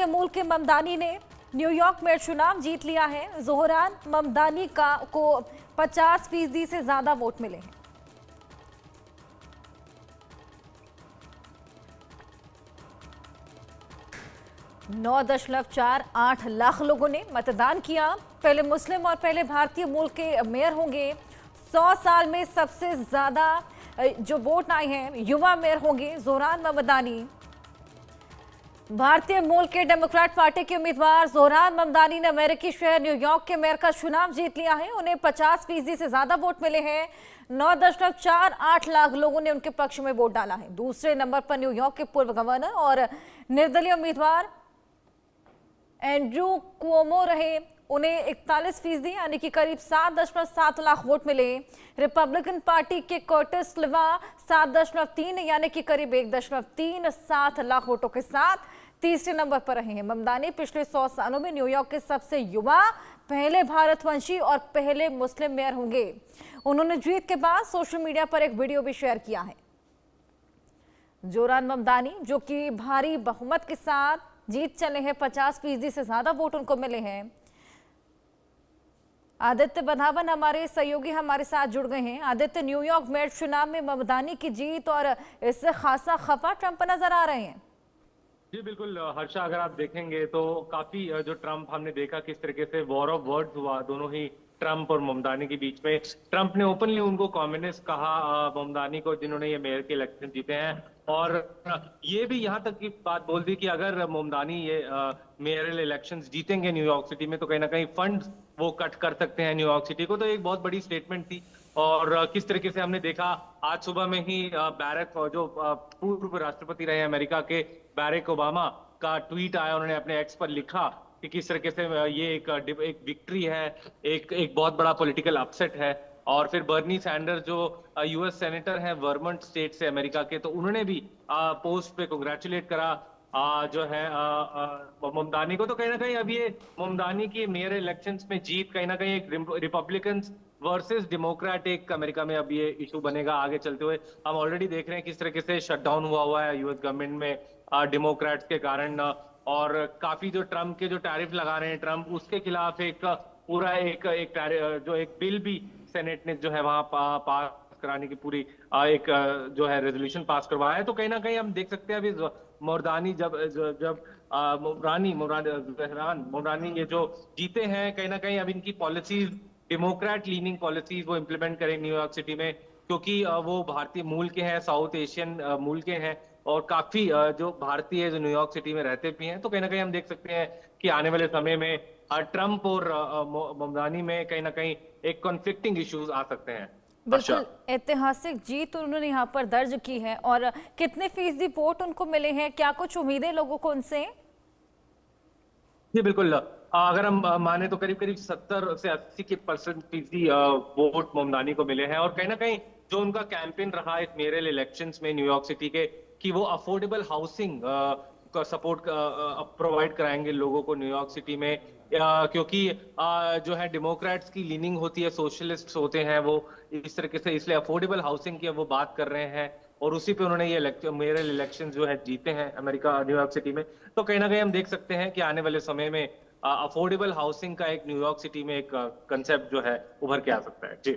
मुल्क के ममदानी ने न्यूयॉर्क में चुनाव जीत लिया है। जोहरान ममदानी को 50% से ज्यादा वोट मिले हैं। नौ 9.48 लाख लोगों ने मतदान किया। पहले मुस्लिम और पहले भारतीय मूल के मेयर होंगे। 100 साल में सबसे ज्यादा जो वोट आए हैं युवा मेयर होंगे जोहरान ममदानी। भारतीय मूल के डेमोक्रेट पार्टी के उम्मीदवार जोहरान ममदानी ने अमेरिकी शहर न्यूयॉर्क के मेयर का चुनाव जीत लिया है। उन्हें 50% से ज्यादा वोट मिले हैं। 9.48 लाख लोगों ने उनके पक्ष में वोट डाला है। दूसरे नंबर पर न्यूयॉर्क के पूर्व गवर्नर और निर्दलीय उम्मीदवार एंड्रू क्वोमो रहे। उन्हें 41% यानी कि करीब 7.7 लाख वोट मिले। रिपब्लिकन पार्टी के कर्टिस लिवा 7.3 यानी कि करीब 1.37 लाख वोटों के साथ तीसरे नंबर पर रहे हैं। ममदानी पिछले 100 सालों में न्यूयॉर्क के सबसे युवा पहले भारतवंशी और पहले मुस्लिम मेयर होंगे। उन्होंने जीत के बाद सोशल मीडिया पर एक वीडियो भी शेयर किया है। जोहरान ममदानी जो कि भारी बहुमत के साथ जीत चले हैं, 50% से ज्यादा वोट उनको मिले हैं। आदित्य बंधावन हमारे सहयोगी हमारे साथ जुड़ गए हैं। आदित्य, न्यूयॉर्क मेयर चुनाव में ममदानी की जीत और इससे खासा खफा ट्रंप नजर आ रहे हैं। जी बिल्कुल हर्षा, अगर आप देखेंगे तो काफी जो ट्रंप हमने देखा किस तरीके से वॉर ऑफ वर्ड्स हुआ दोनों ही ट्रंप और ममदानी के बीच में। ट्रंप ने ओपनली उनको कम्युनिस्ट कहा, ममदानी को, जिन्होंने ये मेयर के इलेक्शन जीते हैं, और ये भी यहाँ तक की बात बोल दी कि अगर ममदानी ये मेयरल इलेक्शंस जीतेंगे न्यूयॉर्क सिटी में तो कहीं ना कहीं फंड वो कट कर सकते हैं न्यूयॉर्क सिटी को। तो एक बहुत बड़ी स्टेटमेंट थी। और किस तरीके से हमने देखा आज सुबह में ही बैरक, जो पूर्व राष्ट्रपति रहे अमेरिका के, बैरक ओबामा का ट्वीट आया। उन्होंने अपने एक्स पर लिखा कि किस तरीके से ये एक विक्ट्री है, एक बहुत बड़ा पॉलिटिकल अपसेट है। और फिर बर्नी सैंडर्स जो यूएस सेनेटर हैं वर्मंट स्टेट से अमेरिका के, तो उन्होंने भी पोस्ट पे कांग्रेचुलेट करा जो है ममदानी को। तो कहीं ना कहीं अब ये ममदानी की मेयर इलेक्शंस में जीत कहीं ना कहीं एक रिपब्लिकन वर्सेस डेमोक्रेट एक अमेरिका में अब ये इशू बनेगा आगे चलते हुए। हम ऑलरेडी देख रहे हैं किस तरीके से शटडाउन हुआ है यूएस गवर्नमेंट में डेमोक्रेट्स के कारण। और काफी जो ट्रम्प के जो टैरिफ लगा रहे हैं ट्रम्प, उसके खिलाफ एक पूरा एक बिल भी सेनेट ने जो है वहां पास कराने की पूरी एक जो है रेजोल्यूशन पास करवाया है। तो कहीं ना कहीं हम देख सकते हैं अभी ममदानी ममदानी ये जो जीते हैं, कहीं ना कहीं अब इनकी पॉलिसीज डेमोक्रेट लीनिंग पॉलिसीज वो इम्प्लीमेंट करें न्यूयॉर्क सिटी में, क्योंकि वो भारतीय मूल के हैं, साउथ एशियन मूल के हैं, और काफी जो भारतीय जो न्यूयॉर्क सिटी में रहते भी हैं। तो कहीं ना कहीं हम देख सकते हैं कि आने वाले समय में ट्रंप और ममदानी में कहीं ना कहीं एक कॉन्फ्लिक्टिंग इश्यूज आ सकते हैं। बिल्कुल ऐतिहासिक जीत उन्होंने यहाँ पर दर्ज की है। और कितने फीसदी वोट उनको मिले हैं, क्या कुछ उम्मीदें लोगों को उनसे? जी बिल्कुल, अगर हम माने तो करीब करीब 70 से 80% वोट ममदानी को मिले हैं। और कहीं ना कहीं जो उनका कैंपेन रहा इस मेयरल इलेक्शंस में न्यूयॉर्क सिटी के, कि वो अफोर्डेबल हाउसिंग का सपोर्ट प्रोवाइड कराएंगे लोगों को न्यूयॉर्क सिटी में, क्योंकि जो है डेमोक्रेट्स की लीनिंग होती है, सोशलिस्ट होते हैं वो इस तरीके से, इसलिए अफोर्डेबल हाउसिंग की वो बात कर रहे हैं। और उसी पे उन्होंने ये मेयरल इलेक्शन जो है जीते हैं अमेरिका न्यूयॉर्क सिटी में। तो कहीं ना कहीं हम देख सकते हैं कि आने वाले समय में अफोर्डेबल हाउसिंग का एक न्यूयॉर्क सिटी में एक कंसेप्ट जो है उभर के आ सकता है। जी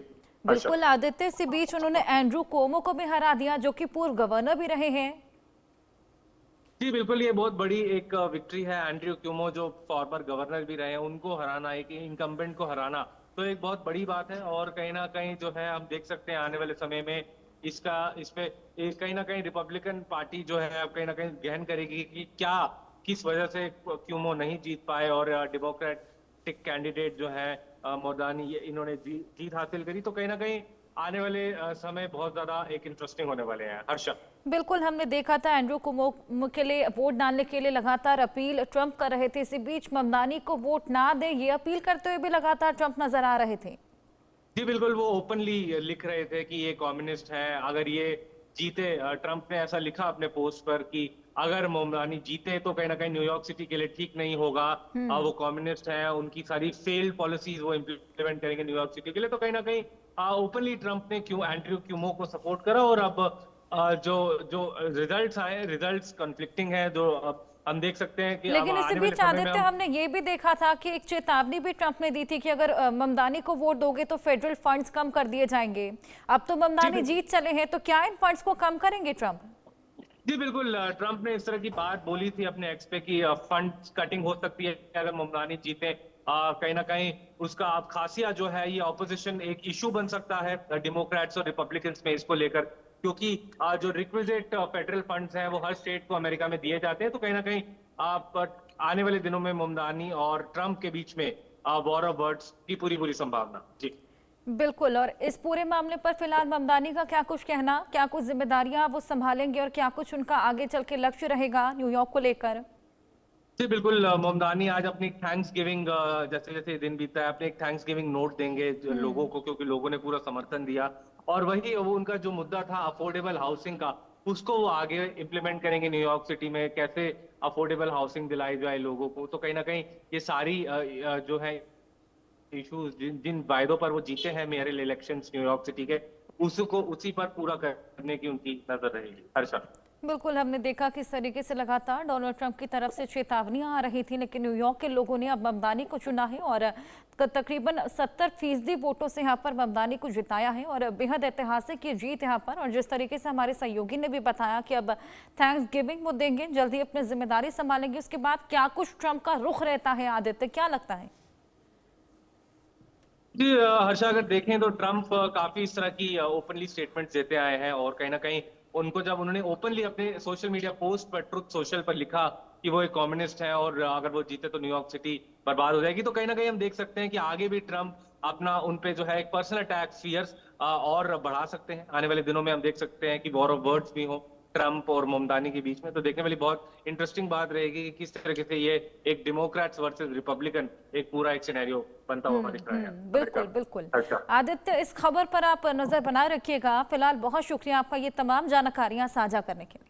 बिल्कुल आदित्य, इसी बीच उन्होंने एंड्रू क्वोमो को भी हरा दिया जो कि पूर्व गवर्नर भी रहे हैं। जी बिल्कुल, ये बहुत बड़ी एक विक्ट्री है। एंड्रू क्वोमो जो फॉर्मर गवर्नर भी रहे हैं, उनको हराना, एक इनकम्बेंट को हराना, तो एक बहुत बड़ी बात है। और कहीं ना कहीं जो है हम देख सकते हैं आने वाले समय में इस पे कहीं ना कहीं रिपब्लिकन पार्टी जो है अब कहीं ना कहीं गहन करेगी कि किस वजह से क्वोमो नहीं जीत पाए और डेमोक्रेटिक कैंडिडेट जो है ममदानी इन्होंने जीत हासिल करी। तो कहीं ना कहीं आने वाले समय बहुत ज्यादा एक इंटरेस्टिंग होने वाले हैं। हर्षा, बिल्कुल हमने देखा था एंड्रू क्वोमो के लिए वोट डालने के लिए लगातार अपील ट्रंप कर रहे थे। इसी बीच ममदानी को वोट ना दे ये अपील करते हुए भी लगातार ट्रंप नजर आ रहे थे। जी बिल्कुल, वो ओपनली लिख रहे थे कि ये कम्युनिस्ट है। अगर ये जीते, ट्रंप ने ऐसा लिखा अपने पोस्ट पर कि अगर ममदानी जीते तो कहीं ना कहीं न्यूयॉर्क सिटी के लिए ठीक नहीं होगा। वो कम्युनिस्ट है, उनकी सारी फेल्ड पॉलिसीज वो इम्प्लीमेंट करेंगे न्यूयॉर्क सिटी के लिए। तो कहीं ना कहीं ओपनली ट्रंप ने एंड्रू क्वोमो को सपोर्ट करा। और अब जो रिजल्ट्स आए, रिजल्ट्स कॉन्फ्लिक्टिंग है। जो अब हम देख सकते हैं कि अब लेकिन इसी आने वाले बीच समय में आदित्य हम हमने ये भी देखा था कि एक चेतावनी भी ट्रंप ने दी थी कि अगर ममदानी को वोट दोगे तो फेडरल फंड्स कम कर दिए जाएंगे। अब तो ममदानी जीत चले हैं, तो क्या इन फंड्स को कम करेंगे ट्रंप? जी बिल्कुल, ट्रंप ने इस तरह की बात बोली थी अपने एक्स पे कि फंड कटिंग हो सकती है अगर ममदानी जीते। कहीं ना कहीं उसका अब खासिया जो है ये ऑपोजिशन एक इशू बन सकता है डेमोक्रेट्स और रिपब्लिकन्स में इसको लेकर, क्योंकि जो रिक्विजिट फेडरल फंड्स हैं वो हर स्टेट को अमेरिका में दिए जाते हैं। तो कहीं ना कहीं आप आने वाले दिनों में ममदानी और ट्रंप के बीच में वॉर ऑफ वर्ड्स की पूरी संभावना। जी बिल्कुल। और इस पूरे मामले पर फिलहाल ममदानी का क्या कुछ कहना, क्या कुछ जिम्मेदारियां वो संभालेंगे और क्या कुछ उनका आगे चल के लक्ष्य रहेगा न्यूयॉर्क को लेकर? जी बिल्कुल, ममदानी आज अपनी थैंक्स गिविंग जैसे जैसे दिन बीता है अपने एक थैंक्स गिविंग नोट देंगे लोगों को, क्योंकि लोगों ने पूरा समर्थन दिया। और वही वो उनका जो मुद्दा था अफोर्डेबल हाउसिंग का, उसको वो आगे इम्प्लीमेंट करेंगे न्यूयॉर्क सिटी में, कैसे अफोर्डेबल हाउसिंग दिलाई जाए लोगों को। तो कहीं ना कहीं ये सारी जो है इश्यूज जिन जिन वायदों पर वो जीते हैं मेयरल इलेक्शंस न्यूयॉर्क सिटी के, उसको उसी पर पूरा करने की उनकी नजर रहेगी। हर्षा, बिल्कुल, हमने देखा किस तरीके से लगातार डोनाल्ड ट्रंप की तरफ से चेतावनियां आ रही थी, लेकिन न्यूयॉर्क के लोगों ने अब ममदानी को चुना है और तकरीबन 70% वोटों से यहाँ पर ममदानी को जिताया है और बेहद ऐतिहासिक ये जीत यहाँ पर। और जिस तरीके से हमारे सहयोगी ने भी बताया कि अब थैंक्स गिविंग वो देंगे, जल्दी अपनी जिम्मेदारी संभालेंगे, उसके बाद क्या कुछ ट्रंप का रुख रहता है आदित्य, क्या लगता है? जी हर्षा, अगर देखें तो ट्रंप काफी इस तरह की ओपनली स्टेटमेंट्स देते आए हैं, और कहीं ना कहीं उनको जब उन्होंने ओपनली अपने सोशल मीडिया पोस्ट पर ट्रुथ सोशल पर लिखा कि वो एक कम्युनिस्ट है और अगर वो जीते तो न्यूयॉर्क सिटी बर्बाद हो जाएगी, तो कहीं ना कहीं हम देख सकते हैं कि आगे भी ट्रंप अपना उन पे जो है एक पर्सनल अटैक फियर्स और बढ़ा सकते हैं। आने वाले दिनों में हम देख सकते हैं कि वॉर ऑफ वर्ड्स भी हो ट्रंप और ममदानी के बीच में। तो देखने वाली बहुत इंटरेस्टिंग बात रहेगी कि किस तरीके से ये एक डेमोक्रेट्स वर्सेस रिपब्लिकन एक पूरा एक सिनेरियो बनता हुआ दिख रहा है। बिल्कुल बिल्कुल। अच्छा। आदित्य, इस खबर पर आप नजर बनाए रखिएगा। फिलहाल बहुत शुक्रिया आपका ये तमाम जानकारियां साझा करने के लिए।